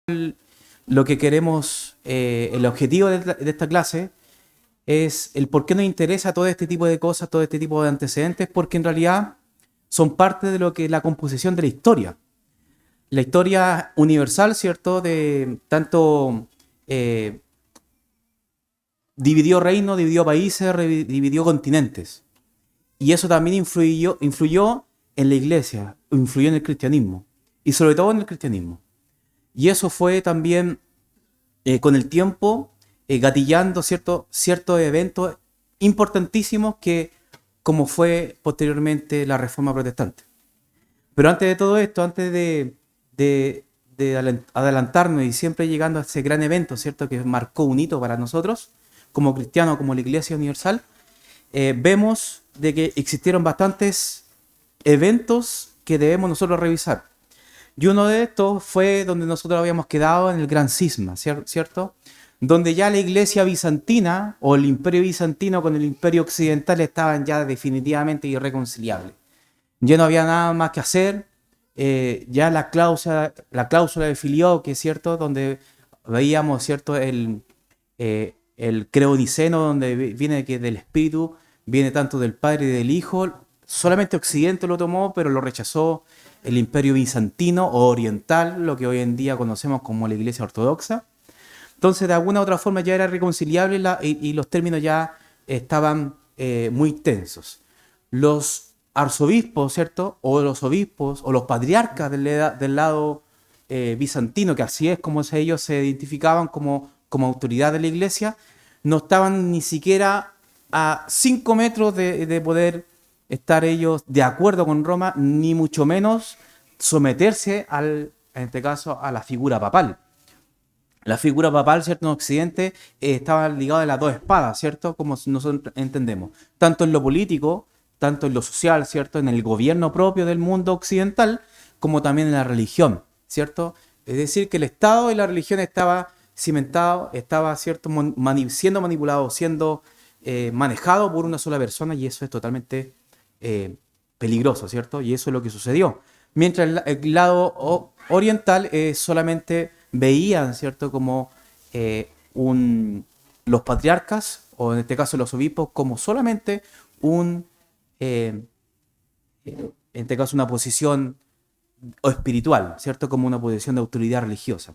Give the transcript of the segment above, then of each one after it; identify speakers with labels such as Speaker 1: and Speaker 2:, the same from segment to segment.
Speaker 1: Lo que queremos, el objetivo de esta clase es el por qué nos interesa todo este tipo de cosas, todo este tipo de antecedentes, porque en realidad son parte de lo que es la composición de la historia. La historia universal, ¿cierto? De tanto dividió reinos, dividió países, dividió continentes. Y eso también influyó en la iglesia, influyó en el cristianismo. Y sobre todo en el cristianismo. Y eso fue también con el tiempo gatillando ciertos eventos importantísimos que como fue posteriormente la Reforma Protestante. Pero antes de todo esto, antes de adelantarnos y siempre llegando a ese gran evento, ¿cierto? Que marcó un hito para nosotros, como cristianos, como la Iglesia Universal, vemos de que existieron bastantes eventos que debemos nosotros revisar. Y uno de estos fue donde nosotros habíamos quedado en el Gran Cisma, ¿cierto? Donde ya la iglesia bizantina o el imperio bizantino con el imperio occidental estaban ya definitivamente irreconciliables. Ya no había nada más que hacer, ya la cláusula de filioque, ¿cierto? Donde veíamos, ¿cierto? El credo niceno, donde viene que del Espíritu, viene tanto del Padre y del Hijo. Solamente Occidente lo tomó, pero lo rechazó el imperio bizantino o oriental, lo que hoy en día conocemos como la Iglesia Ortodoxa. Entonces, de alguna u otra forma ya era reconciliable y los términos ya estaban muy tensos. Los arzobispos, ¿cierto? O los obispos o los patriarcas del lado bizantino, que así es como ellos se identificaban como autoridad de la iglesia, no estaban ni siquiera a 5 metros de poder estar ellos de acuerdo con Roma, ni mucho menos someterse en este caso, a la figura papal. La figura papal, ¿cierto? En Occidente estaba ligada a las dos espadas, ¿cierto? Como nosotros entendemos. Tanto en lo político, tanto en lo social, ¿cierto? En el gobierno propio del mundo occidental, como también en la religión, ¿cierto? Es decir, que el Estado y la religión estaba cimentado, estaba, ¿cierto? Siendo manipulado, siendo manejado por una sola persona, y eso es totalmente peligroso, ¿cierto? Y eso es lo que sucedió. Mientras el lado oriental solamente veían, ¿cierto? Como los patriarcas, o en este caso los obispos, como solamente en este caso una posición o espiritual, ¿cierto? Como una posición de autoridad religiosa.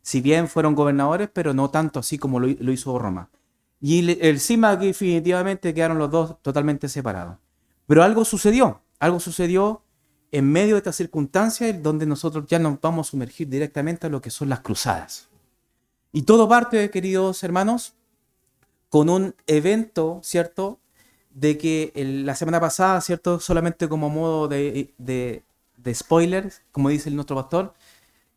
Speaker 1: Si bien fueron gobernadores, pero no tanto así como lo hizo Roma. Y el CIMA aquí definitivamente quedaron los dos totalmente separados. Pero algo sucedió en medio de estas circunstancias donde nosotros ya nos vamos a sumergir directamente a lo que son las cruzadas. Y todo parte, queridos hermanos, con un evento, ¿cierto? De que la semana pasada, ¿cierto? Solamente como modo de spoiler, como dice nuestro pastor,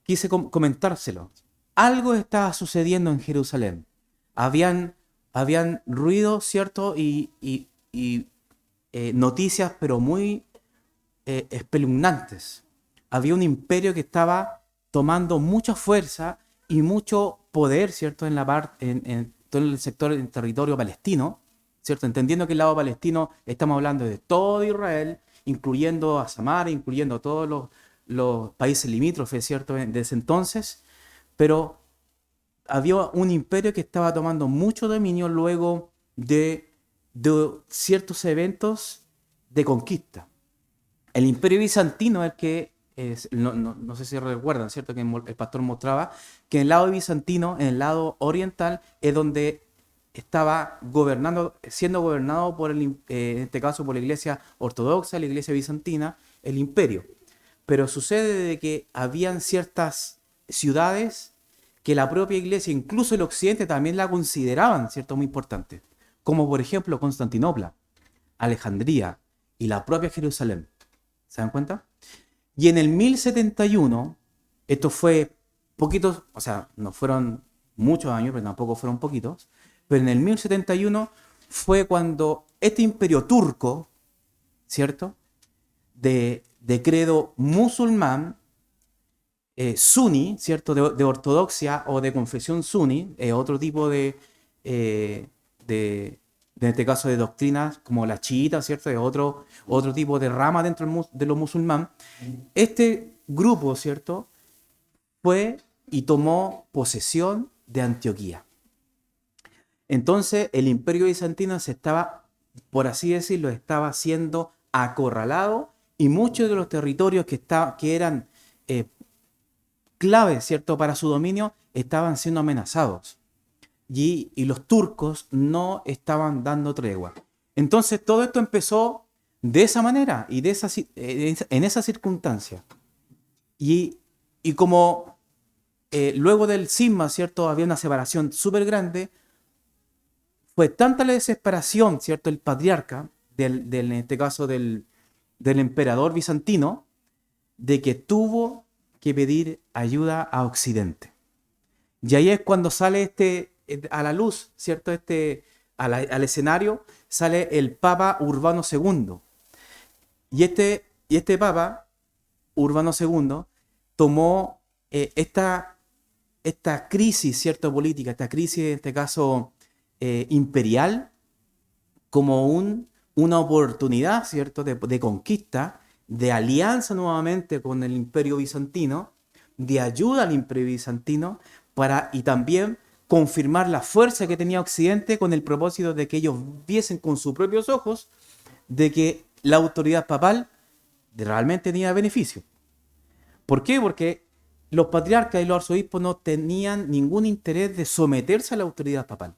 Speaker 1: quise comentárselo. Algo estaba sucediendo en Jerusalén. Habían ruidos, ¿cierto? Y noticias, pero muy espeluznantes. Había un imperio que estaba tomando mucha fuerza y mucho poder, ¿cierto? En todo el sector del territorio palestino, ¿cierto? Entendiendo que el lado palestino estamos hablando de todo Israel, incluyendo a Samaria, incluyendo todos los países limítrofes, ¿cierto? De ese entonces, pero había un imperio que estaba tomando mucho dominio luego de ciertos eventos de conquista. El imperio bizantino es el que, no sé si recuerdan, ¿cierto? Que el pastor mostraba que en el lado bizantino, en el lado oriental, es donde estaba siendo gobernado en este caso por la iglesia ortodoxa, la iglesia bizantina, el imperio. Pero sucede de que habían ciertas ciudades que la propia iglesia, incluso el occidente, también la consideraban, ¿cierto? Muy importante. Como por ejemplo Constantinopla, Alejandría y la propia Jerusalén. ¿Se dan cuenta? Y en el 1071, esto fue poquitos, o sea, no fueron muchos años, pero tampoco fueron poquitos, pero en el 1071 fue cuando este imperio turco, ¿cierto? De credo musulmán, suní, ¿cierto? De ortodoxia o de confesión suní, otro tipo en este caso de doctrinas como la chiita, ¿cierto? De otro tipo de rama dentro de lo musulmán. Este grupo, ¿cierto? Fue y tomó posesión de Antioquía. Entonces el imperio bizantino se estaba, por así decirlo, estaba siendo acorralado y muchos de los territorios que eran claves, ¿cierto?, para su dominio, estaban siendo amenazados. Y los turcos no estaban dando tregua. Entonces todo esto empezó de esa manera y en esa circunstancia. Y como luego del cisma, ¿cierto?, había una separación súper grande, fue tanta la desesperación, ¿cierto?, el patriarca, en este caso del emperador bizantino, de que tuvo que pedir ayuda a Occidente. Y ahí es cuando sale a la luz, ¿cierto? Al escenario, sale el Papa Urbano II. Y este Papa, Urbano II, tomó esta crisis, ¿cierto?, política, esta crisis, en este caso, imperial, como una oportunidad, ¿cierto?, de conquista, de alianza nuevamente con el Imperio Bizantino, de ayuda al Imperio Bizantino, y también confirmar la fuerza que tenía Occidente con el propósito de que ellos viesen con sus propios ojos de que la autoridad papal realmente tenía beneficio. ¿Por qué? Porque los patriarcas y los arzobispos no tenían ningún interés de someterse a la autoridad papal.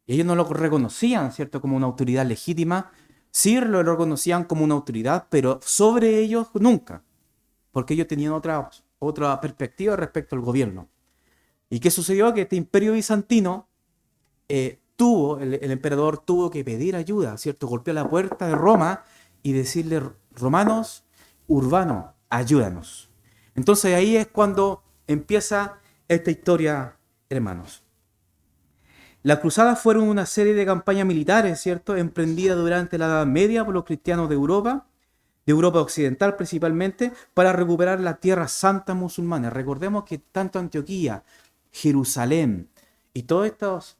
Speaker 1: Ellos no lo reconocían, ¿cierto?, como una autoridad legítima. Sí lo reconocían como una autoridad, pero sobre ellos nunca, porque ellos tenían otra perspectiva respecto al gobierno. ¿Y qué sucedió? Que este imperio bizantino el emperador tuvo que pedir ayuda, ¿cierto? Golpeó la puerta de Roma y decirle: romanos, Urbano, ayúdanos. Entonces ahí es cuando empieza esta historia, hermanos. Las cruzadas fueron una serie de campañas militares, ¿cierto?, emprendidas durante la Edad Media por los cristianos de Europa Occidental principalmente, para recuperar las tierras santas musulmanas. Recordemos que tanto Antioquía, Jerusalén y todas estas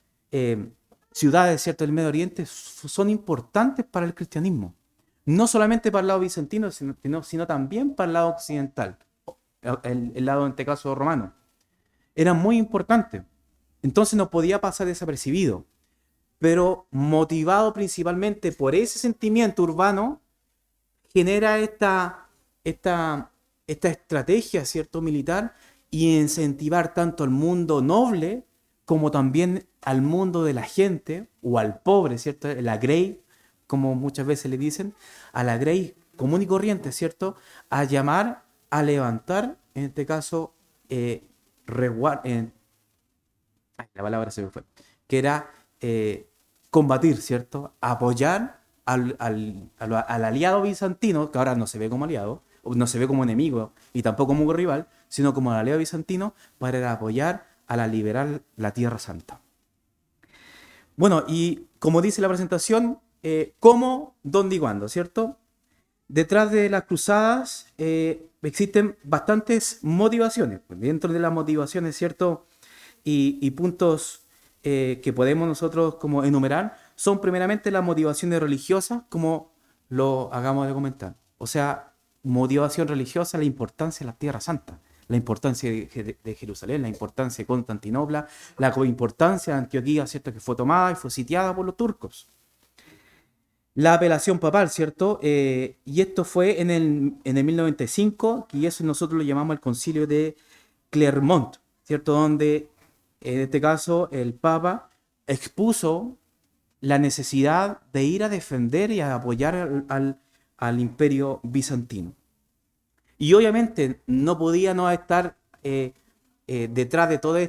Speaker 1: ciudades, ¿cierto?, del Medio Oriente son importantes para el cristianismo. No solamente para el lado bizantino, sino también para el lado occidental, el lado, en este caso, romano. Eran muy importantes. Entonces no podía pasar desapercibido. Pero motivado principalmente por ese sentimiento urbano, genera esta estrategia, ¿cierto?, militar, y incentivar tanto al mundo noble como también al mundo de la gente o al pobre, ¿cierto?, la grey, como muchas veces le dicen, a la grey común y corriente, ¿cierto?, a llamar a levantar, en este caso, la palabra se me fue, que era combatir, ¿cierto?, apoyar al aliado bizantino, que ahora no se ve como aliado, no se ve como enemigo y tampoco como rival, sino como el aliado bizantino, para apoyar a liberar la Tierra Santa. Bueno, y como dice la presentación, ¿cómo, dónde y cuándo?, ¿cierto? Detrás de las cruzadas existen bastantes motivaciones. Dentro de las motivaciones, ¿cierto?, y puntos que podemos nosotros como enumerar, son primeramente las motivaciones religiosas, como lo acabamos de comentar. O sea, motivación religiosa, la importancia de la Tierra Santa, la importancia de Jerusalén, la importancia de Constantinopla, la importancia de Antioquía, ¿cierto?, que fue tomada y fue sitiada por los turcos. La apelación papal, ¿cierto? Y esto fue en el 1095, y eso nosotros lo llamamos el concilio de Clermont, ¿cierto?, donde en este caso el Papa expuso la necesidad de ir a defender y a apoyar al imperio bizantino. Y obviamente no podía no estar detrás de todo de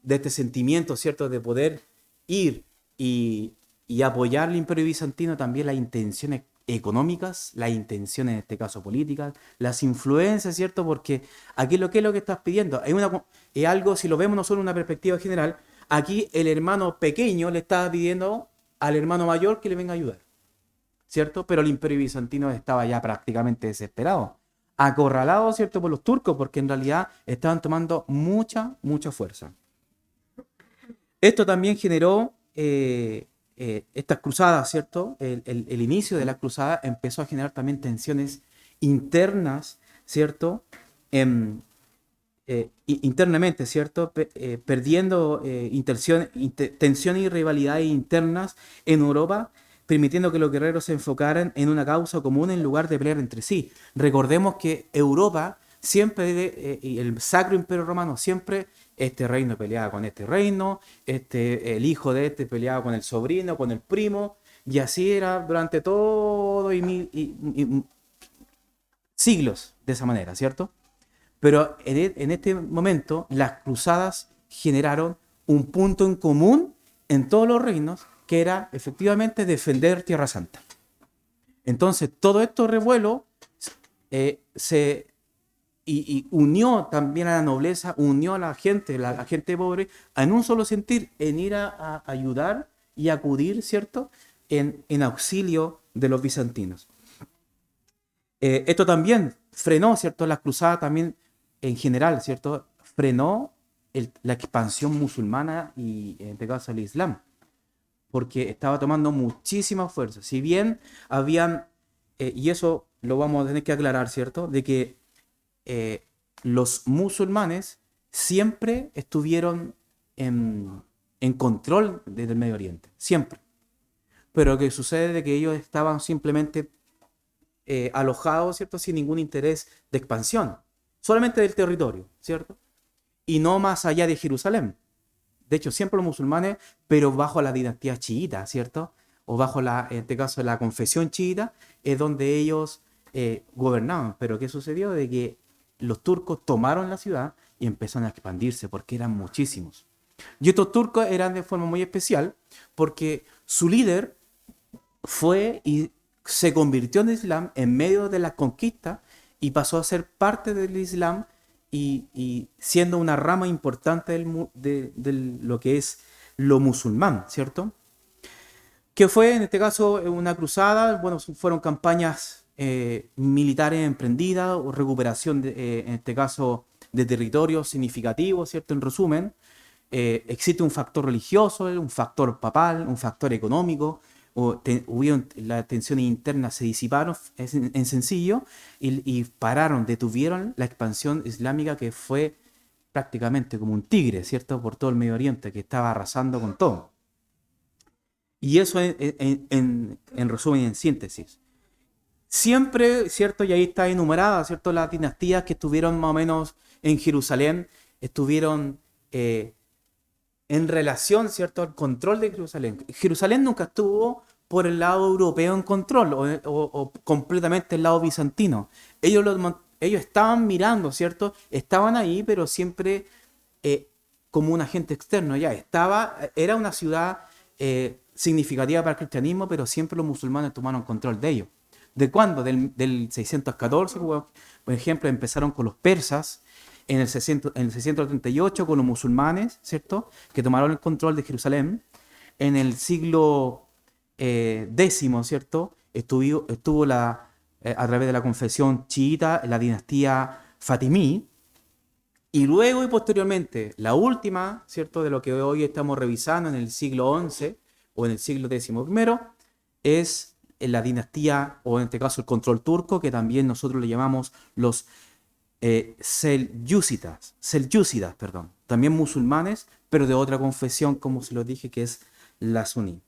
Speaker 1: este sentimiento, ¿cierto?, de poder ir y apoyar al imperio bizantino, también las intenciones económicas, las intenciones, en este caso, políticas, las influencias, ¿cierto? Porque aquí ¿qué es lo que estás pidiendo? Es algo, si lo vemos nosotros en una perspectiva general, aquí el hermano pequeño le está pidiendo al hermano mayor que le venga a ayudar, ¿cierto? Pero el imperio bizantino estaba ya prácticamente desesperado, acorralado, ¿cierto?, por los turcos, porque en realidad estaban tomando mucha fuerza. Esto también generó estas cruzadas, ¿cierto? El inicio de las cruzadas empezó a generar también tensiones internas, ¿cierto?, internamente, ¿cierto? Perdiendo tensiones y rivalidades internas en Europa, permitiendo que los guerreros se enfocaran en una causa común en lugar de pelear entre sí. Recordemos que Europa siempre, y el Sacro Imperio Romano siempre, este reino peleaba con este reino, el hijo de este peleaba con el sobrino, con el primo, y así era durante todo y siglos de esa manera, ¿cierto? Pero en este momento las cruzadas generaron un punto en común en todos los reinos, que era efectivamente defender Tierra Santa. Entonces, todo esto revuelo se y unió también a la nobleza, unió a la gente pobre, en un solo sentir, en ir a ayudar y acudir, ¿cierto?, en auxilio de los bizantinos. Esto también frenó, ¿cierto?, las cruzadas también en general, ¿cierto?, frenó la expansión musulmana y en este caso el Islam, porque estaba tomando muchísima fuerza. Si bien habían, y eso lo vamos a tener que aclarar, ¿cierto?, de que eh, los musulmanes siempre estuvieron en control del Medio Oriente, siempre. Pero lo que sucede es que ellos estaban simplemente alojados, ¿cierto?, sin ningún interés de expansión, solamente del territorio, ¿cierto? Y no más allá de Jerusalén. De hecho, siempre los musulmanes, pero bajo la dinastía chiita, ¿cierto? O bajo en este caso, la confesión chiita, es donde ellos gobernaban. Pero ¿qué sucedió? De que los turcos tomaron la ciudad y empezaron a expandirse porque eran muchísimos. Y estos turcos eran de forma muy especial porque su líder fue y se convirtió en el Islam en medio de la conquista y pasó a ser parte del Islam y siendo una rama importante de lo que es lo musulmán, ¿cierto? Que fue en este caso una cruzada, bueno, fueron campañas militares emprendidas o recuperación, en este caso, de territorios significativos, ¿cierto? En resumen, existe un factor religioso, un factor papal, un factor económico, las tensiones internas se disiparon en sencillo y pararon, detuvieron la expansión islámica que fue prácticamente como un tigre, ¿cierto? Por todo el Medio Oriente, que estaba arrasando con todo. Y eso en resumen y en síntesis. Siempre, ¿cierto? Y ahí está enumerada, ¿cierto? Las dinastías que estuvieron más o menos en Jerusalén, estuvieron en relación, ¿cierto?, al control de Jerusalén. Jerusalén nunca estuvo por el lado europeo en control o completamente el lado bizantino. Ellos estaban mirando, ¿cierto? Estaban ahí, pero siempre como un agente externo. Era una ciudad significativa para el cristianismo, pero siempre los musulmanes tomaron control de ello. ¿De cuándo? Del 614, por ejemplo, empezaron con los persas, en el 638 con los musulmanes, ¿cierto?, que tomaron el control de Jerusalén. En el siglo X, ¿cierto?, estuvo a través de la confesión chiita, la dinastía Fatimí, y luego y posteriormente, la última, ¿cierto?, de lo que hoy estamos revisando en el siglo XI o en el siglo XI, es la dinastía, o en este caso el control turco, que también nosotros le llamamos los selyúcidas, perdón, también musulmanes, pero de otra confesión, como se lo dije, que es la suní.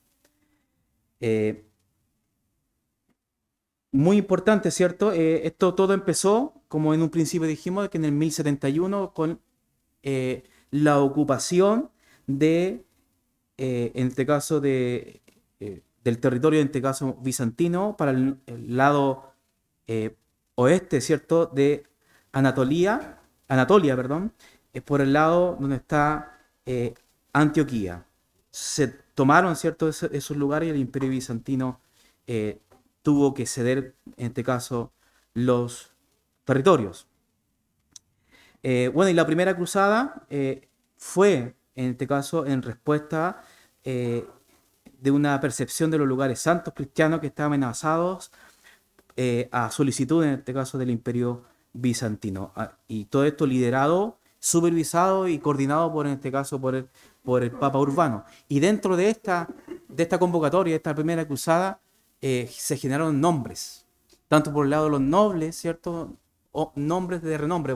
Speaker 1: Muy importante, ¿cierto? Esto todo empezó, como en un principio dijimos, que en el 1071 con la ocupación en este caso, del territorio, en este caso bizantino, para el lado oeste, ¿cierto?, de Anatolia, perdón, es por el lado donde está Antioquía. Se tomaron, ¿cierto?, esos lugares y el Imperio Bizantino tuvo que ceder, en este caso, los territorios. Bueno, y la primera cruzada fue, en este caso, en respuesta de una percepción de los lugares santos cristianos que estaban amenazados a solicitud, en este caso, del Imperio Bizantino. Y todo esto liderado, supervisado y coordinado en este caso, por el Papa Urbano. Y dentro de esta convocatoria, de esta primera cruzada, se generaron nombres, tanto por el lado de los nobles, ¿cierto?, nombres de renombre,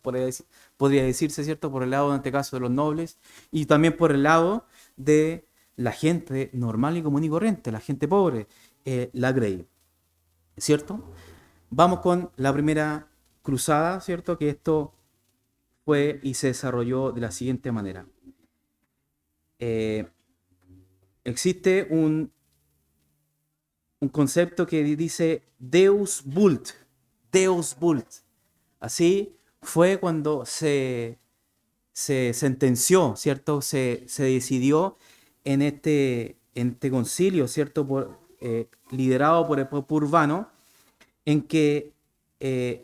Speaker 1: podría decirse, ¿cierto? Por el lado, en este caso, de los nobles y también por el lado de la gente normal y común y corriente, la gente pobre, la Grey, ¿cierto? Vamos con la primera cruzada, ¿cierto? Que esto fue y se desarrolló de la siguiente manera. Eh, Existe un concepto que dice Deus Vult. Deus Vult. Así fue cuando se sentenció, ¿cierto? Se decidió en este concilio, ¿cierto? Liderado por el Papa Urbano, en que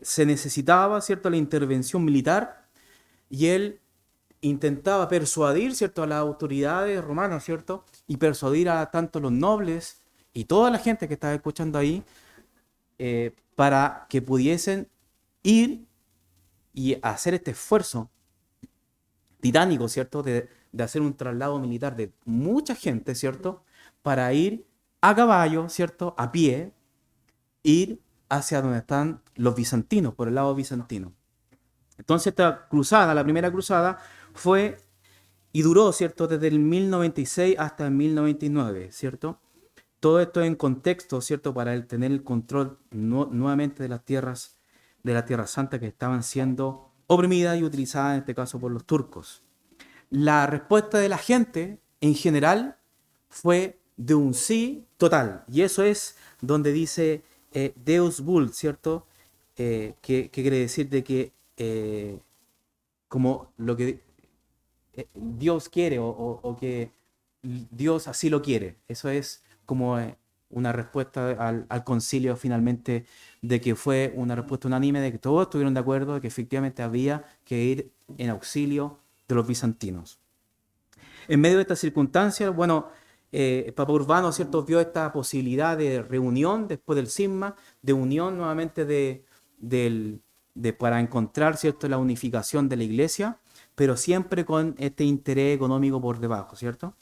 Speaker 1: se necesitaba, ¿cierto?, la intervención militar y él intentaba persuadir, ¿cierto?, a las autoridades romanas, ¿cierto?, y persuadir a tanto los nobles y toda la gente que estaba escuchando ahí para que pudiesen ir y hacer este esfuerzo titánico, ¿cierto?, de hacer un traslado militar de mucha gente, ¿cierto?, para ir a caballo, ¿cierto?, a pie, ir hacia donde están los bizantinos, por el lado bizantino. Entonces esta cruzada, la primera cruzada, fue y duró, ¿cierto?, desde el 1096 hasta el 1099, ¿cierto? Todo esto en contexto, ¿cierto?, para él tener el control nuevamente de las tierras, de la Tierra Santa que estaban siendo oprimidas y utilizadas en este caso por los turcos. La respuesta de la gente en general fue de un sí total, y eso es donde dice Deus Vult, ¿cierto? Que quiere decir de que como lo que Dios quiere o que Dios así lo quiere. Eso es como una respuesta al concilio finalmente, de que fue una respuesta unánime, de que todos estuvieron de acuerdo de que efectivamente había que ir en auxilio de los bizantinos. En medio de estas circunstancias, bueno, el Papa Urbano, ¿cierto?, vio esta posibilidad de reunión después del cisma, de unión nuevamente para encontrar, ¿cierto?, la unificación de la iglesia, pero siempre con este interés económico por debajo, ¿cierto?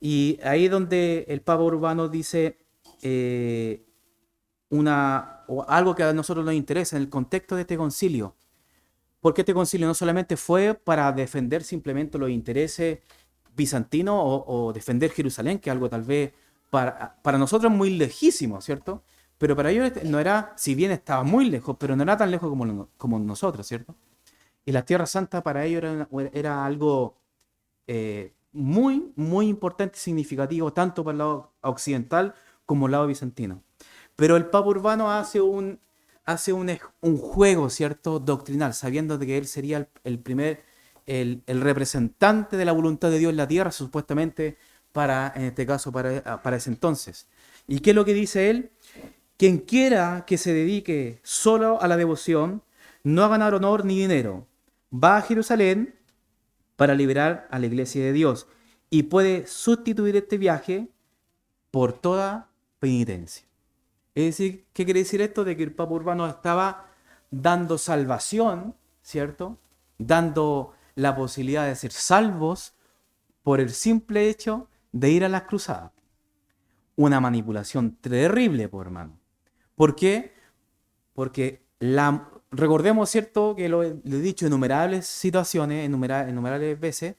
Speaker 1: Y ahí es donde el Papa Urbano dice algo que a nosotros nos interesa en el contexto de este concilio, porque este concilio no solamente fue para defender simplemente los intereses bizantinos o defender Jerusalén, que es algo tal vez para nosotros muy lejísimo, ¿cierto? Pero para ellos no era, si bien estaba muy lejos, pero no era tan lejos como nosotros, ¿cierto? Y la Tierra Santa para ellos era algo muy, muy importante y significativo, tanto para el lado occidental como el lado bizantino. Pero el Papa Urbano hace un juego, ¿cierto?, doctrinal, sabiendo de que él sería el representante de la voluntad de Dios en la tierra, supuestamente, en este caso, para ese entonces. ¿Y qué es lo que dice él? Quien quiera que se dedique solo a la devoción, no a ganar honor ni dinero, va a Jerusalén para liberar a la iglesia de Dios y puede sustituir este viaje por toda penitencia. Es decir, ¿qué quiere decir esto? De que el Papa Urbano estaba dando salvación, ¿cierto?, dando la posibilidad de ser salvos por el simple hecho de ir a las cruzadas. Una manipulación terrible, por hermano. ¿Por qué? Porque recordemos, ¿cierto?, que lo he dicho en innumerables situaciones, innumerables veces,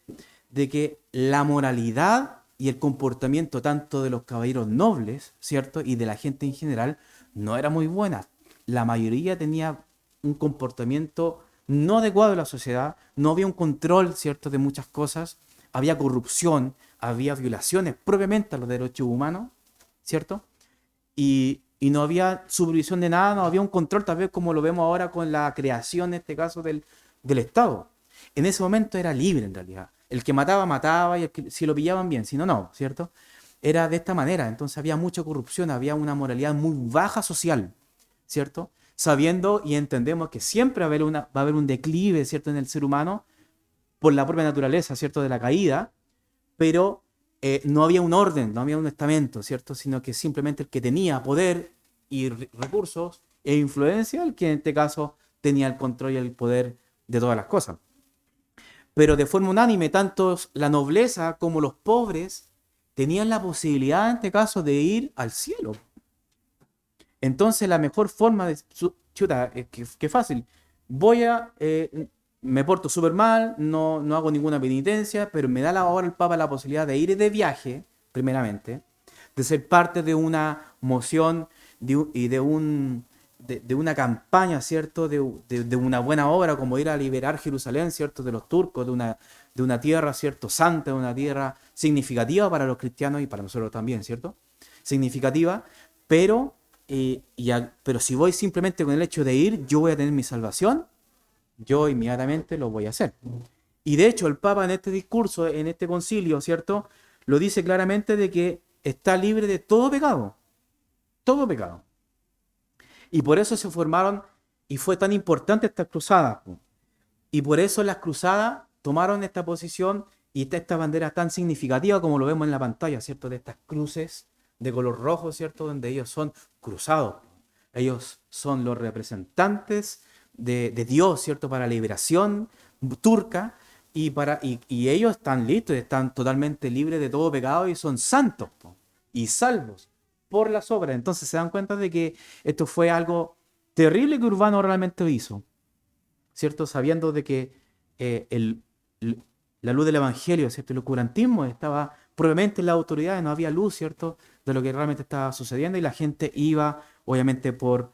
Speaker 1: de que la moralidad y el comportamiento tanto de los caballeros nobles, ¿cierto?, y de la gente en general, no era muy buena. La mayoría tenía un comportamiento no adecuado a la sociedad, no había un control, ¿cierto?, de muchas cosas, había corrupción, había violaciones propiamente a los derechos humanos, ¿cierto? Y no había supervisión de nada, no había un control, tal vez como lo vemos ahora con la creación, en este caso, del Estado. En ese momento era libre, en realidad. El que mataba, mataba, y si lo pillaban bien, si no, no, ¿cierto? Era de esta manera. Entonces había mucha corrupción, había una moralidad muy baja social, ¿cierto? Sabiendo y entendemos que siempre va a haber un declive, ¿cierto?, en el ser humano por la propia naturaleza, ¿cierto?, de la caída, pero no había un orden, no había un estamento, ¿cierto?, sino que simplemente el que tenía poder y recursos e influencia, el que en este caso tenía el control y el poder de todas las cosas. Pero de forma unánime, tanto la nobleza como los pobres tenían la posibilidad, en este caso, de ir al cielo. Entonces, la mejor forma de chuta, qué fácil. Voy a, me porto súper mal, no hago ninguna penitencia, pero me da ahora el Papa la posibilidad de ir de viaje, primeramente, de ser parte de una moción y de una campaña, ¿cierto? De una buena obra, como ir a liberar Jerusalén, ¿cierto? De los turcos, de una tierra, ¿cierto? Santa, de una tierra significativa para los cristianos y para nosotros también, ¿cierto? Significativa, pero, pero si voy simplemente con el hecho de ir, yo voy a tener mi salvación, yo inmediatamente lo voy a hacer. Y de hecho, el Papa en este discurso, en este concilio, ¿cierto? Lo dice claramente de que está libre de todo pecado. Todo pecado. Y por eso se formaron y fue tan importante estas cruzadas. Y por eso las cruzadas tomaron esta posición y esta bandera tan significativa como lo vemos en la pantalla, ¿cierto? De estas cruces de color rojo, ¿cierto? Donde ellos son cruzados. Ellos son los representantes de Dios, ¿cierto? Para la liberación turca y ellos están listos, están totalmente libres de todo pecado y son santos y salvos por las obras. Entonces se dan cuenta de que esto fue algo terrible que Urbano realmente hizo, ¿cierto? Sabiendo de que la luz del Evangelio, ¿cierto? El oscurantismo estaba probablemente en las autoridades, no había luz, ¿cierto? De lo que realmente estaba sucediendo y la gente iba, obviamente, por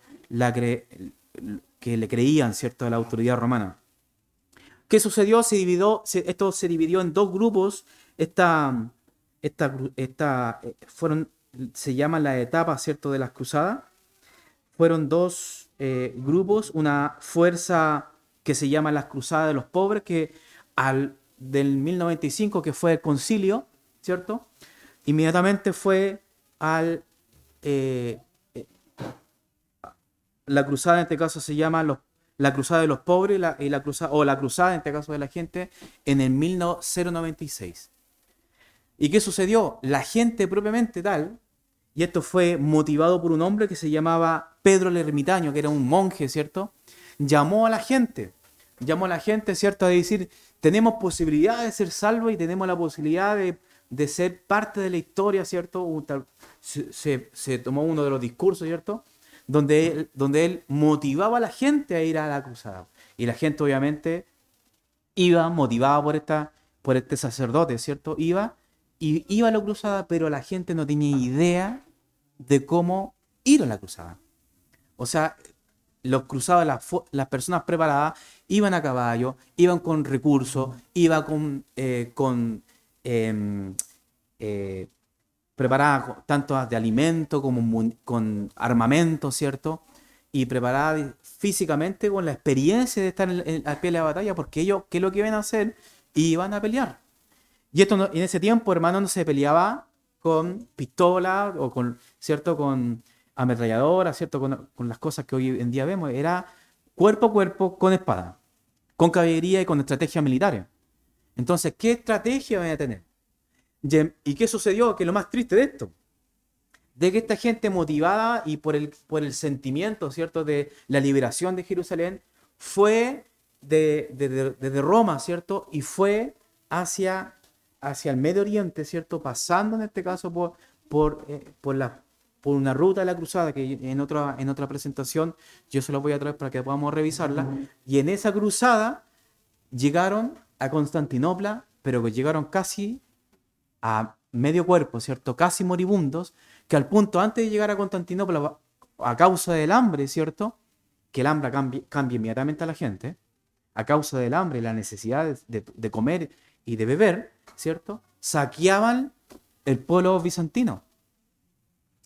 Speaker 1: que le creían, ¿cierto? A la autoridad romana. ¿Qué sucedió? Esto se dividió en dos grupos. Se llaman las etapas, ¿cierto? De las cruzadas. Fueron dos grupos, una fuerza que se llama las Cruzadas de los Pobres, del 1095, que fue el concilio, ¿cierto? Inmediatamente fue la cruzada, en este caso se llama la Cruzada de los Pobres o la Cruzada, en este caso de la gente, en el 1096. ¿Y qué sucedió? La gente propiamente tal, y esto fue motivado por un hombre que se llamaba Pedro el Ermitaño, que era un monje, ¿cierto? Llamó a la gente, ¿cierto? A decir, tenemos posibilidad de ser salvos y tenemos la posibilidad de ser parte de la historia, ¿cierto? Se tomó uno de los discursos, ¿cierto? Donde él motivaba a la gente a ir a la cruzada. Y la gente obviamente iba motivada por este sacerdote, ¿cierto? Iba a la cruzada, pero la gente no tenía idea de cómo ir a la cruzada. O sea, los cruzados, las personas preparadas, iban a caballo, iban con recursos, iban preparadas tanto de alimento como con armamento, ¿cierto? Y preparadas físicamente con la experiencia de estar al pie de la batalla, porque ellos, ¿qué es lo que iban a hacer? Iban a pelear. Y esto en ese tiempo, hermano, no se peleaba con pistola o ¿cierto? Con ametralladora, ¿cierto? Con las cosas que hoy en día vemos. Era cuerpo a cuerpo con espada, con caballería y con estrategias militares. Entonces, ¿qué estrategia van a tener? ¿Y qué sucedió? Que lo más triste de esto, de que esta gente motivada y por el sentimiento, ¿cierto? De la liberación de Jerusalén, fue desde Roma, ¿cierto? Y fue hacia el Medio Oriente, ¿cierto? Pasando en este caso por una ruta de la cruzada, que en otra presentación yo se lo voy a traer para que podamos revisarla. Y en esa cruzada llegaron a Constantinopla, pero que llegaron casi a medio cuerpo, ¿cierto? Casi moribundos, que al punto antes de llegar a Constantinopla, a causa del hambre, ¿cierto? Que el hambre cambia inmediatamente a la gente, a causa del hambre y la necesidad de comer y de beber, ¿cierto? Saqueaban el pueblo bizantino.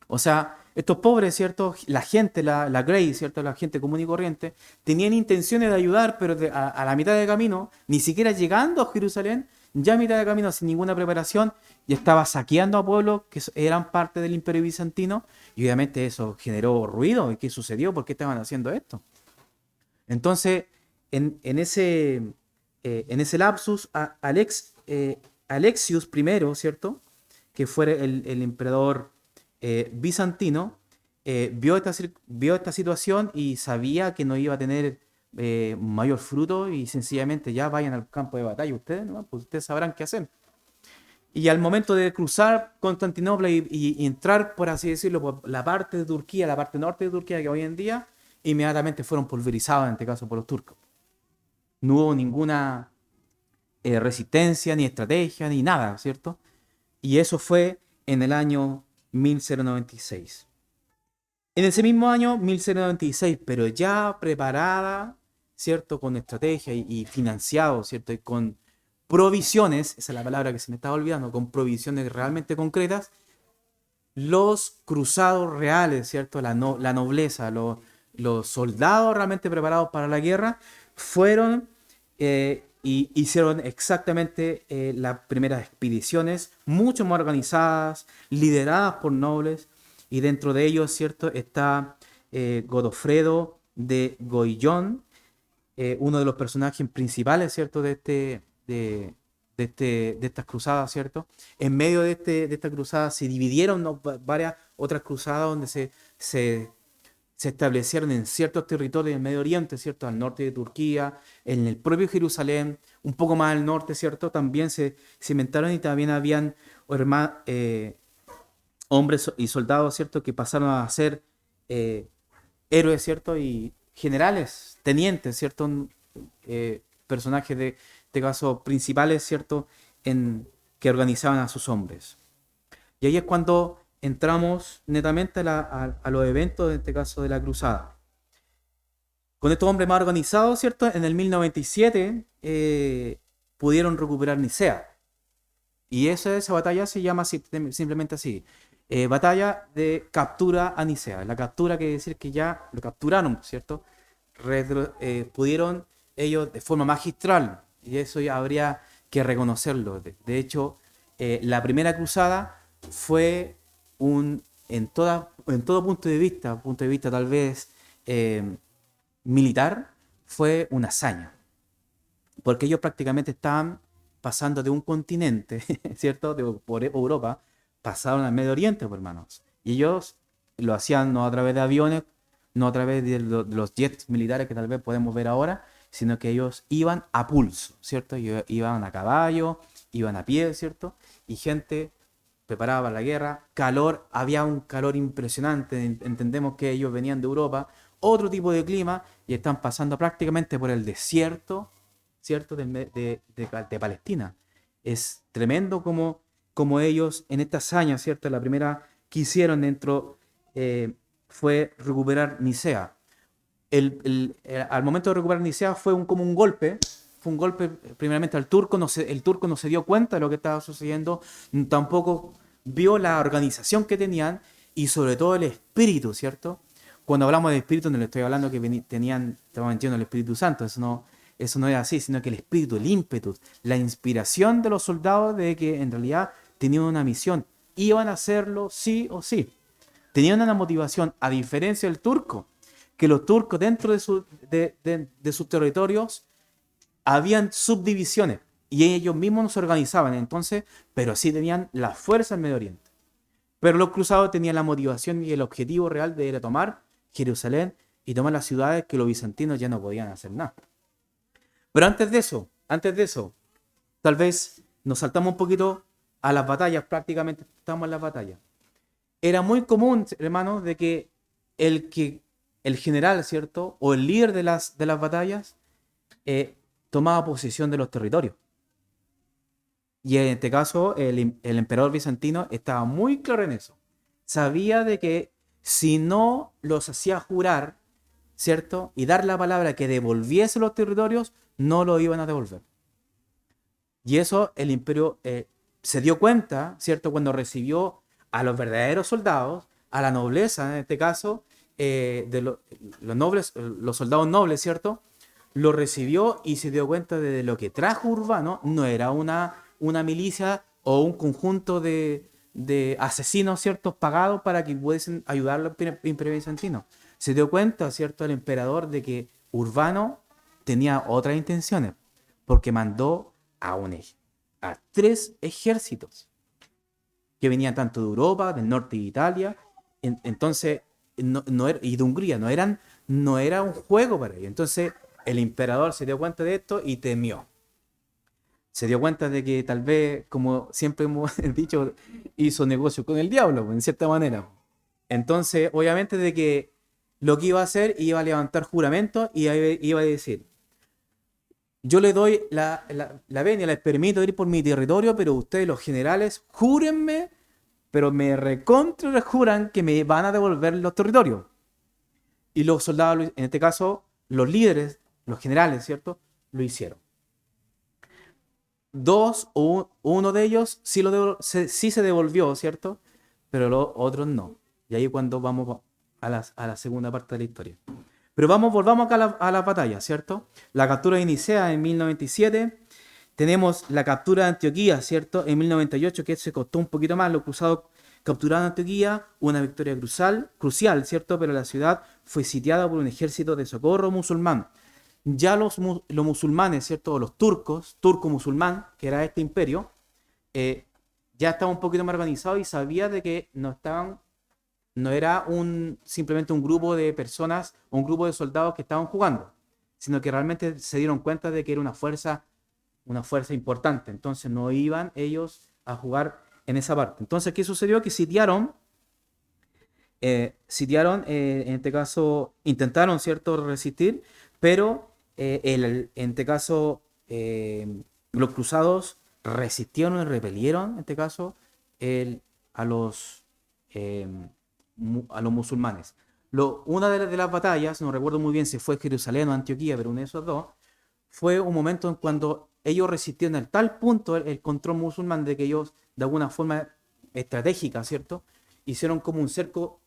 Speaker 1: O sea, estos pobres, ¿cierto? La gente, la Grey, ¿cierto? La gente común y corriente, tenían intenciones de ayudar, pero a la mitad de camino, ni siquiera llegando a Jerusalén, ya a mitad de camino, sin ninguna preparación, ya estaba saqueando a pueblos que eran parte del Imperio Bizantino, y obviamente eso generó ruido. ¿Y qué sucedió? ¿Por qué estaban haciendo esto? Entonces, en ese lapsus, Alexius I, ¿cierto? Que fue el emperador bizantino, vio esta situación y sabía que no iba a tener mayor fruto y sencillamente ya vayan al campo de batalla ustedes, ¿no? Pues ustedes sabrán qué hacer. Y al momento de cruzar Constantinopla y entrar, por así decirlo, por la parte de Turquía, la parte norte de Turquía que hoy en día, inmediatamente fueron pulverizados, en este caso por los turcos. No hubo ninguna resistencia, ni estrategia, ni nada, ¿cierto? Y eso fue en el año 1096. En ese mismo año, 1096, pero ya preparada, ¿cierto? Con estrategia y financiado, ¿cierto? Y con provisiones, esa es la palabra que se me estaba olvidando, con provisiones realmente concretas, los cruzados reales, ¿cierto? La nobleza, los soldados realmente preparados para la guerra, fueron y hicieron exactamente las primeras expediciones, mucho más organizadas, lideradas por nobles, y dentro de ellos, ¿cierto? Está Godofredo de Goillón, uno de los personajes principales, ¿cierto? De estas cruzadas, ¿cierto? En medio de esta cruzada se dividieron, ¿no?, varias otras cruzadas donde se establecieron en ciertos territorios del Medio Oriente, ¿cierto? Al norte de Turquía, en el propio Jerusalén, un poco más al norte, ¿cierto? También se inventaron y también habían hombres y soldados, ¿cierto? Que pasaron a ser héroes, ¿cierto? Y generales, tenientes, ¿cierto? Personajes de este caso principales, ¿cierto? Que organizaban a sus hombres. Y ahí es cuando entramos netamente a los eventos, en este caso de la cruzada. Con estos hombres más organizados, ¿cierto? En el 1097 pudieron recuperar Nicea. Y esa batalla se llama simplemente así. Batalla de captura a Nicea. La captura quiere decir que ya lo capturaron, ¿cierto? Pudieron ellos de forma magistral, y eso ya habría que reconocerlo. De hecho, la primera cruzada fue en todo punto de vista tal vez militar, fue una hazaña. Porque ellos prácticamente estaban pasando de un continente, ¿cierto? Por Europa, pasaron al Medio Oriente, pues, hermanos. Y ellos lo hacían no a través de aviones, no a través de los jets militares que tal vez podemos ver ahora, sino que ellos iban a pulso, ¿cierto? Iban a caballo, iban a pie, ¿cierto? Y gente preparada para la guerra, calor, había un calor impresionante, entendemos que ellos venían de Europa, otro tipo de clima, y están pasando prácticamente por el desierto, ¿cierto? De Palestina. Es tremendo como ellos en esta hazaña, ¿cierto? La primera que hicieron fue recuperar Nicea. Al momento de recuperar Nicea como un golpe. Fue un golpe primeramente al turco. El turco no se dio cuenta de lo que estaba sucediendo. Tampoco vio la organización que tenían y sobre todo el espíritu, ¿cierto? Cuando hablamos de espíritu no le estoy hablando que estaban metiendo el Espíritu Santo. Eso no es así, sino que el espíritu, el ímpetu, la inspiración de los soldados de que en realidad tenían una misión. Iban a hacerlo sí o sí. Tenían una motivación, a diferencia del turco, que los turcos dentro de sus territorios habían subdivisiones y ellos mismos no se organizaban entonces, pero sí tenían la fuerza en Medio Oriente. Pero los cruzados tenían la motivación y el objetivo real de ir a tomar Jerusalén y tomar las ciudades que los bizantinos ya no podían hacer nada. Pero antes de eso, tal vez nos saltamos un poquito a las batallas, prácticamente estamos en las batallas. Era muy común, hermano, de que el general, ¿cierto? O el líder de las batallas tomaba posesión de los territorios. Y en este caso, el emperador bizantino estaba muy claro en eso. Sabía de que si no los hacía jurar, ¿cierto? Y dar la palabra que devolviese los territorios, no lo iban a devolver. Y eso el imperio se dio cuenta, ¿cierto? Cuando recibió a los verdaderos soldados, a la nobleza, en este caso, los nobles, los soldados nobles, ¿cierto? Lo recibió y se dio cuenta de lo que trajo Urbano no era una milicia o un conjunto de asesinos, ¿cierto? Pagados para que pudiesen ayudar al imperio bizantino. Se dio cuenta, ¿cierto? El emperador de que Urbano tenía otras intenciones, porque mandó a 3 ejércitos que venían tanto de Europa, del norte de Italia, entonces, y de Hungría, no era un juego para ellos. Entonces, el emperador se dio cuenta de esto y temió. Se dio cuenta de que tal vez, como siempre hemos dicho, hizo negocio con el diablo, en cierta manera. Entonces, obviamente de que lo que iba a hacer, iba a levantar juramento y iba a decir, yo le doy la venia, les permito ir por mi territorio, pero ustedes, los generales, júrenme, pero me recontra juran que me van a devolver los territorios. Y los soldados, en este caso, los líderes, los generales, ¿cierto? Lo hicieron. Dos o uno de ellos sí se devolvió, ¿cierto? Pero los otros no. Y ahí cuando vamos a la segunda parte de la historia. Pero volvamos acá a la batalla, ¿cierto? La captura de Nicea en 1097. Tenemos la captura de Antioquía, ¿cierto? En 1098, que se costó un poquito más. Los cruzados capturaron Antioquía, una victoria crucial, ¿cierto? Pero la ciudad fue sitiada por un ejército de socorro musulmán. Ya los musulmanes, ¿cierto? O los turcos, turco-musulmán, que era este imperio, ya estaba un poquito más organizado y sabía de que no era simplemente un grupo de personas o un grupo de soldados que estaban jugando, sino que realmente se dieron cuenta de que era una fuerza importante. Entonces no iban ellos a jugar en esa parte. Entonces, ¿qué sucedió? Que sitiaron, en este caso, intentaron, ¿cierto?, resistir, pero en este caso, los cruzados resistieron y repelieron, en este caso, a los, eh, a los musulmanes. Una de las batallas, no recuerdo muy bien si fue Jerusalén o Antioquía, pero uno de esos dos, fue un momento en cuando ellos resistieron al tal punto el control musulmán de que ellos, de alguna forma estratégica, ¿cierto? Hicieron como un cerco,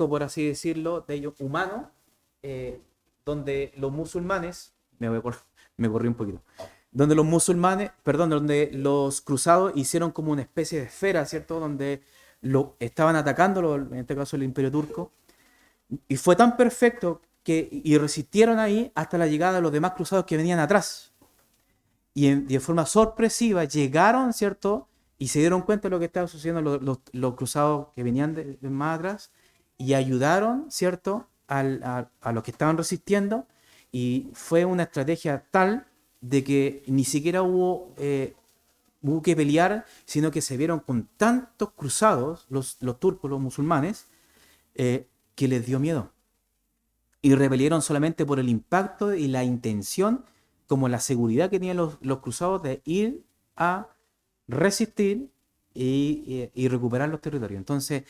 Speaker 1: por así decirlo, de ellos humano, donde los musulmanes, me corrí un poquito, donde los musulmanes, perdón, donde los cruzados hicieron como una especie de esfera, ¿cierto? Donde estaban atacando, en este caso el Imperio Turco, y fue tan perfecto y resistieron ahí hasta la llegada de los demás cruzados que venían atrás. Y de forma sorpresiva llegaron, ¿cierto? Y se dieron cuenta de lo que estaba sucediendo los cruzados que venían de más atrás y ayudaron, ¿cierto?, a los que estaban resistiendo. Y fue una estrategia tal de que ni siquiera hubo que pelear, sino que se vieron con tantos cruzados, los turcos, los musulmanes, que les dio miedo. Y repelieron solamente por el impacto y la intención, como la seguridad que tenían los cruzados de ir a resistir y recuperar los territorios. Entonces,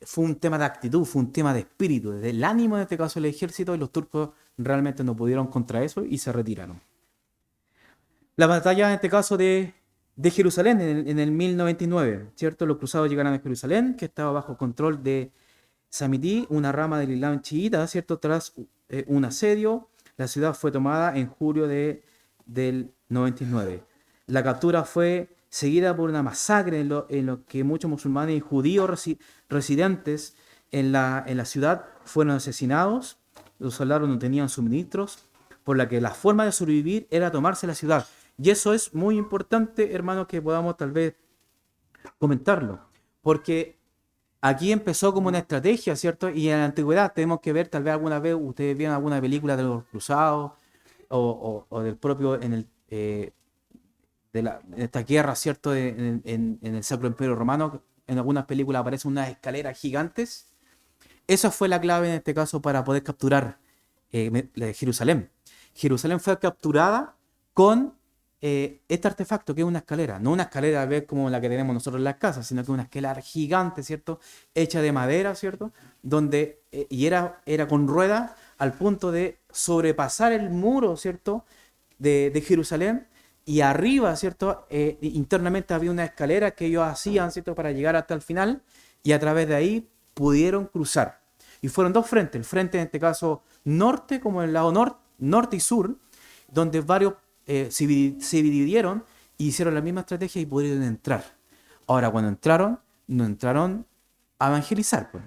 Speaker 1: fue un tema de actitud, fue un tema de espíritu, del ánimo en este caso del ejército, y los turcos realmente no pudieron contra eso y se retiraron. La batalla en este caso de Jerusalén en el 1099, ¿cierto? Los cruzados llegaron a Jerusalén, que estaba bajo control de Samití, una rama del Islam chiita, ¿cierto? Tras un asedio, la ciudad fue tomada en julio del 99. La captura fue seguida por una masacre en lo que muchos musulmanes y judíos residentes en la ciudad fueron asesinados. Los soldados no tenían suministros, por la que la forma de sobrevivir era tomarse la ciudad. Y eso es muy importante, hermanos, que podamos tal vez comentarlo, porque aquí empezó como una estrategia, ¿cierto? Y en la antigüedad tenemos que ver, tal vez alguna vez ustedes vieron alguna película de los cruzados o del propio, en esta guerra, ¿cierto? En el Sacro Imperio Romano, en algunas películas aparecen unas escaleras gigantes. Esa fue la clave en este caso para poder capturar Jerusalén. Jerusalén fue capturada con este artefacto, que es una escalera. No una escalera a ver como la que tenemos nosotros en las casas, sino que una escalera gigante, ¿cierto? Hecha de madera, ¿cierto? Donde, y era con ruedas al punto de sobrepasar el muro, ¿cierto? De Jerusalén. Y arriba, ¿cierto? Internamente había una escalera que ellos hacían, ¿cierto? Para llegar hasta el final. Y a través de ahí pudieron cruzar. Y fueron dos frentes. El frente, en este caso, norte, como el lado norte y sur, donde varios se dividieron y hicieron la misma estrategia y pudieron entrar. Ahora, cuando entraron, no entraron a evangelizar, pues.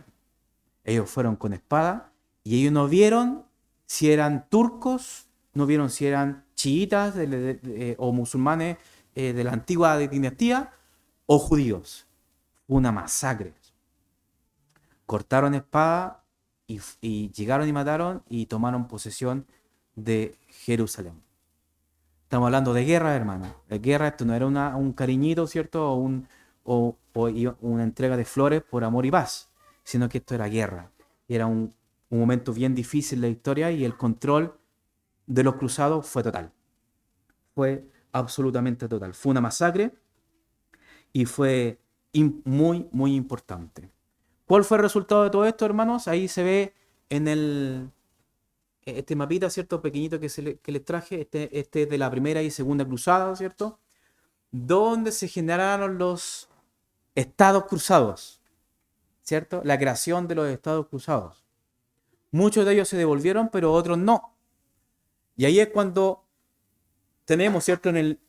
Speaker 1: Ellos fueron con espada y ellos no vieron si eran turcos, no vieron si eran chiitas o musulmanes de la antigua dinastía o judíos. Una masacre. Cortaron espada y llegaron y mataron y tomaron posesión de Jerusalén. Estamos hablando de guerra, hermano. De guerra, esto no era un cariñito, ¿cierto? O una entrega de flores por amor y paz, sino que esto era guerra. Era un momento bien difícil de la historia y el control de los cruzados fue total. Fue absolutamente total. Fue una masacre y fue muy, muy importante. ¿Cuál fue el resultado de todo esto, hermanos? Ahí se ve en este mapita, ¿cierto? Pequeñito que les traje. Este es de la primera y segunda cruzada, ¿cierto? Donde se generaron los estados cruzados, ¿cierto? La creación de los estados cruzados. Muchos de ellos se devolvieron, pero otros no. Y ahí es cuando tenemos, ¿cierto? En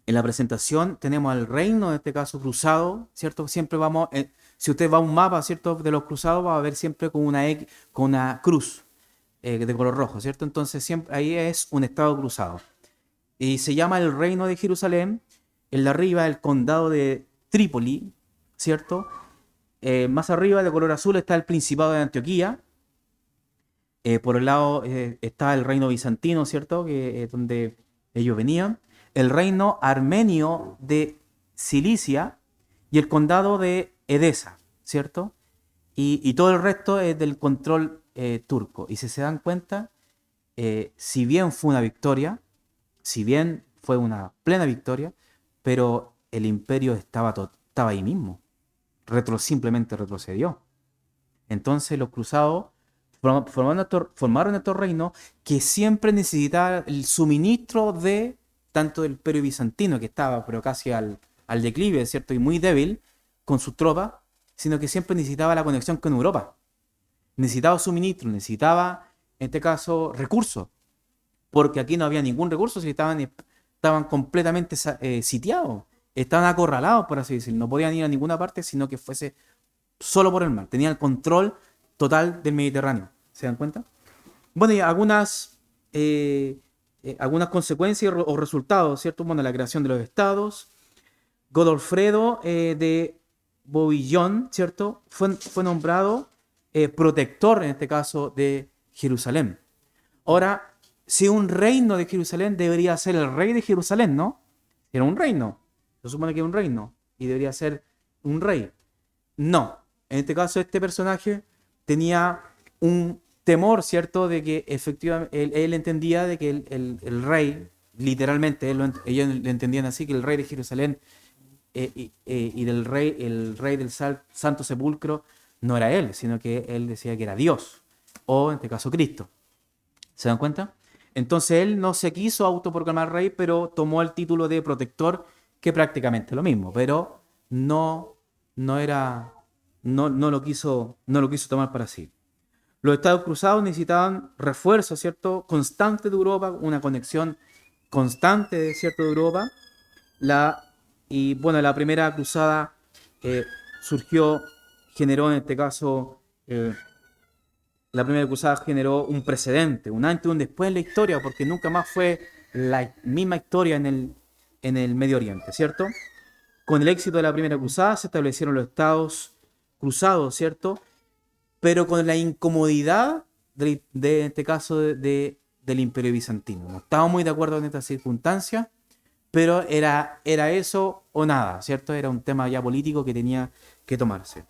Speaker 1: la presentación tenemos al reino, en este caso cruzado, ¿cierto? Siempre vamos, si usted va a un mapa, ¿cierto? De los cruzados, va a ver siempre con con una cruz de color rojo, ¿cierto? Entonces siempre ahí es un estado cruzado. Y se llama el reino de Jerusalén. En la arriba el condado de Trípoli, ¿cierto? Más arriba de color azul está el principado de Antioquía. Por el lado está el reino bizantino, ¿cierto? Que es donde ellos venían. El reino armenio de Cilicia y el condado de Edesa, ¿cierto? Y todo el resto es del control turco. Y si se dan cuenta, si bien fue una victoria, si bien fue una plena victoria, pero el imperio estaba ahí mismo. Simplemente retrocedió. Entonces los cruzados formaron estos reinos que siempre necesitaban el suministro de tanto del imperio bizantino, que estaba pero casi al declive, ¿cierto? Y muy débil con sus tropas, sino que siempre necesitaba la conexión con Europa. Necesitaba suministro, necesitaba, en este caso, recursos, porque aquí no había ningún recurso, si estaban completamente sitiados, estaban acorralados, por así decirlo, no podían ir a ninguna parte, sino que fuese solo por el mar, tenían el control total del Mediterráneo, ¿se dan cuenta? Bueno, y algunas consecuencias o resultados, ¿cierto? Bueno, la creación de los estados. Godofredo de Bouillon, ¿cierto? Fue nombrado protector, en este caso, de Jerusalén. Ahora, si un reino de Jerusalén debería ser el rey de Jerusalén, ¿no? Era un reino. Se supone que era un reino y debería ser un rey. No. En este caso, este personaje tenía un temor, ¿cierto? De que efectivamente él entendía de que el rey, literalmente, ellos le entendían así, que el rey de Jerusalén y el rey del Santo Sepulcro no era él, sino que él decía que era Dios, o en este caso Cristo. ¿Se dan cuenta? Entonces él no se quiso autoproclamar rey, pero tomó el título de protector, que prácticamente es lo mismo, pero no lo quiso tomar para sí. Los estados cruzados necesitaban refuerzos, ¿cierto? Constante de Europa, una conexión constante, ¿cierto? De Europa. Y bueno, la primera cruzada generó en este caso, la primera cruzada generó un precedente, un antes y un después en la historia, porque nunca más fue la misma historia en el Medio Oriente, ¿cierto? Con el éxito de la primera cruzada se establecieron los estados cruzados, ¿cierto? Pero con la incomodidad en este caso del Imperio Bizantino. No estábamos muy de acuerdo en estas circunstancias, pero era eso o nada, ¿cierto? Era un tema ya político que tenía que tomarse.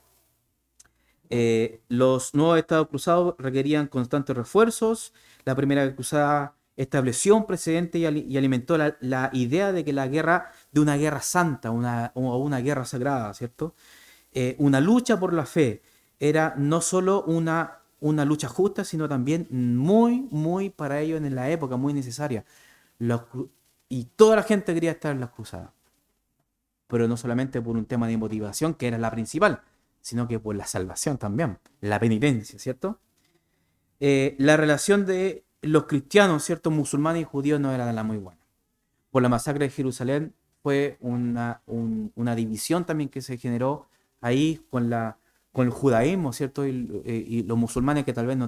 Speaker 1: Los nuevos estados cruzados requerían constantes refuerzos. La primera cruzada estableció un precedente y alimentó la idea de que de una guerra santa o una guerra sagrada, ¿cierto? Una lucha por la fe era no solo una lucha justa, sino también muy, muy para ellos en la época, muy necesaria. Y toda la gente quería estar en las cruzadas. Pero no solamente por un tema de motivación, que era la principal, sino que por la salvación también, la penitencia, ¿cierto? La relación de los cristianos, ¿cierto? Musulmanes y judíos no era la muy buena. Por la masacre de Jerusalén fue una división también que se generó ahí con el judaísmo, ¿cierto? Y los musulmanes que tal vez no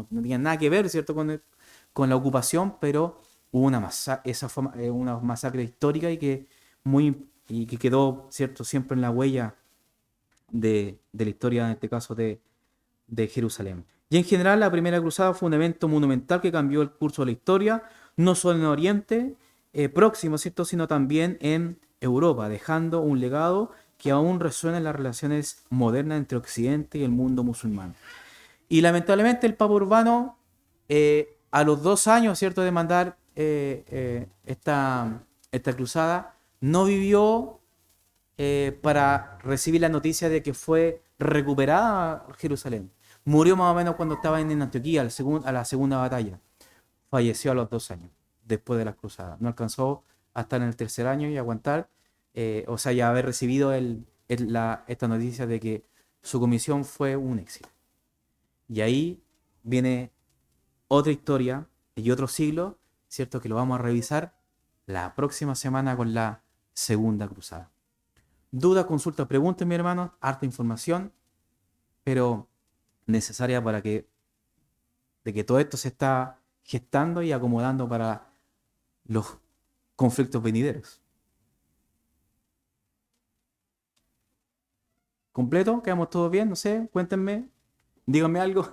Speaker 1: tenían nada que ver, ¿cierto? Con la ocupación, pero hubo esa fue una masacre histórica y que quedó, ¿cierto? Siempre en la huella de la historia, en este caso de Jerusalén. Y en general la primera cruzada fue un evento monumental que cambió el curso de la historia, no solo en Oriente Próximo, ¿cierto? Sino también en Europa, dejando un legado que aún resuena en las relaciones modernas entre Occidente y el mundo musulmán. Y lamentablemente el Papa Urbano, a los 2 años, ¿cierto?, de mandar esta cruzada, no vivió para recibir la noticia de que fue recuperada Jerusalén. Murió más o menos cuando estaba en Antioquía, a la segunda batalla. Falleció a los 2 años, después de las cruzadas. No alcanzó a estar en el tercer año y aguantar, o sea, ya haber recibido esta noticia de que su comisión fue un éxito. Y ahí viene otra historia y otro siglo, ¿cierto? Que lo vamos a revisar la próxima semana con la segunda cruzada. Dudas, consultas, preguntas, mi hermano, harta información, pero necesaria de que todo esto se está gestando y acomodando para los conflictos venideros. ¿Completo? ¿Quedamos todos bien? No sé, cuéntenme, díganme algo.